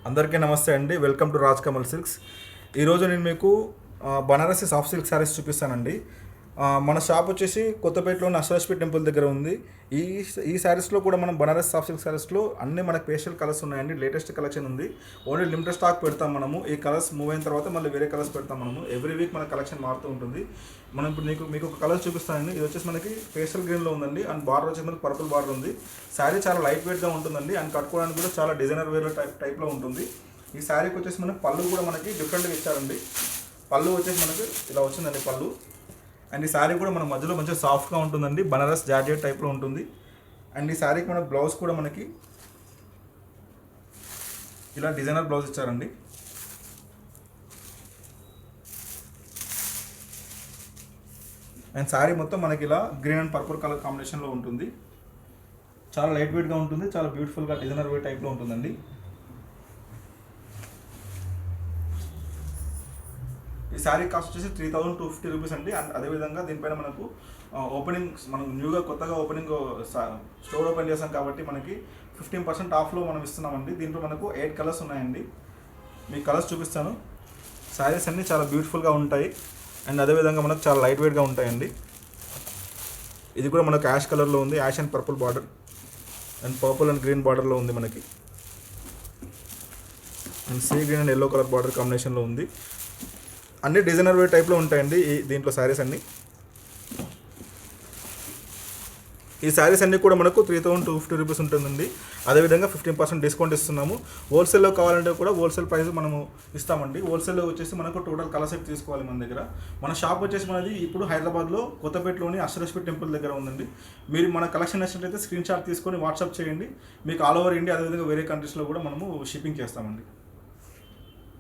అందరికీ నమస్తే అండి. Welcome to Raj Kamal silks. ఈరోజు నేను మీకు బనారసి సాఫ్ట్ సిల్క్ శారీస్ చూపిస్తానండి. మన షాప్ వచ్చేసి కొత్తపేటలోని అష్టలక్ష్మి టెంపుల్ దగ్గర ఉంది. ఈ శారీస్లో కూడా మనం బనారసి సాఫ్ట్ సిల్క్ శారీస్లో అన్ని మనకు పేస్టల్ కలర్స్ ఉన్నాయండి. లేటెస్ట్ కలెక్షన్ ఉంది. ఓన్లీ లిమిటెడ్ స్టాక్ పెడతాం మనము. ఈ కలర్స్ మూవ్ అయిన తర్వాత మళ్ళీ వేరే కలర్స్ పెడతాం మనము. ఎవ్రీ వీక్ మన కలెక్షన్ మారుతూ ఉంటుంది. మనం ఇప్పుడు మీకు ఒక కలర్ చూపిస్తానండి. ఇది వచ్చేసి మనకి పేస్టల్ గ్రీన్లో ఉందండి. అండ్ బార్డర్ వచ్చేసి మనకి పర్పుల్ బార్డర్ ఉంది. శారీ చాలా లైట్ వెయిట్గా ఉంటుందండి. అండ్ కట్టుకోవడానికి కూడా చాలా డిజైనర్ వేర్ టైప్లో ఉంటుంది. ఈ శారీకి వచ్చేసి మనకి పళ్ళు కూడా మనకి డిఫరెంట్గా ఇచ్చారండి. పళ్ళు వచ్చేసి మనకి ఇలా వచ్చిందండి పళ్ళు. అండ్ ఈ శారీ కూడా మన మధ్యలో మంచిగా సాఫ్ట్గా ఉంటుందండి. బనారస్ జార్జెట్ టైప్లో ఉంటుంది. అండ్ ఈ శారీకి మన బ్లౌజ్ కూడా మనకి ఇలా డిజైనర్ బ్లౌజ్ ఇచ్చారండి. అండ్ శారీ మొత్తం మనకి ఇలా గ్రీన్ అండ్ పర్పుల్ కలర్ కాంబినేషన్లో ఉంటుంది. చాలా లైట్ వెయిట్గా ఉంటుంది. చాలా బ్యూటిఫుల్గా డిజైనర్ వేర్ టైప్లో ఉంటుందండి. ఈ శారీ కాస్ట్ వచ్చేసి 3250 రూపీస్ అండి. అండ్ అదేవిధంగా దీనిపైన మనకు మనం న్యూగా కొత్తగా స్టోర్ ఓపెన్ చేసాం కాబట్టి మనకి 15% ఆఫ్లో మనం ఇస్తున్నామండి. దీంట్లో మనకు 8 కలర్స్ ఉన్నాయండి. మీకు కలర్స్ చూపిస్తాను. శారీస్ అన్నీ చాలా బ్యూటిఫుల్గా ఉంటాయి. అండ్ అదేవిధంగా మనకు చాలా లైట్ వెయిట్గా ఉంటాయండి. ఇది కూడా మనకు యాష్ కలర్లో ఉంది. Ash and purple border and purple and green బార్డర్లో ఉంది మనకి. And sea green and yellow colour border కాంబినేషన్లో ఉంది. అన్ని డిజైనర్ వేర్ టైప్లో ఉంటాయండి దీంట్లో శారీస్ అన్నీ. ఈ శారీస్ అన్నీ కూడా మనకు 3250 రూపీస్ ఉంటుందండి. అదేవిధంగా 15% డిస్కౌంట్ ఇస్తున్నాము. హోల్సేల్లో కావాలంటే కూడా హోల్సేల్ ప్రైస్ మనము ఇస్తామండి. హోల్సేల్లో వచ్చేసి మనకు టోటల్ కలర్ సెట్ తీసుకోవాలి మన దగ్గర. మన షాప్ వచ్చేసి మనది ఇప్పుడు హైదరాబాద్లో కొత్తపేటలోని అష్టలక్ష్మి టెంపుల్ దగ్గర ఉందండి. మీరు మన కలెక్షన్ నచ్చినట్లయితే స్క్రీన్ షాట్ తీసుకొని వాట్సాప్ చేయండి. మీకు ఆల్ ఓవర్ ఇండియా అదేవిధంగా వేరే కంట్రీస్లో కూడా మనము షిప్పింగ్ చేస్తామండి.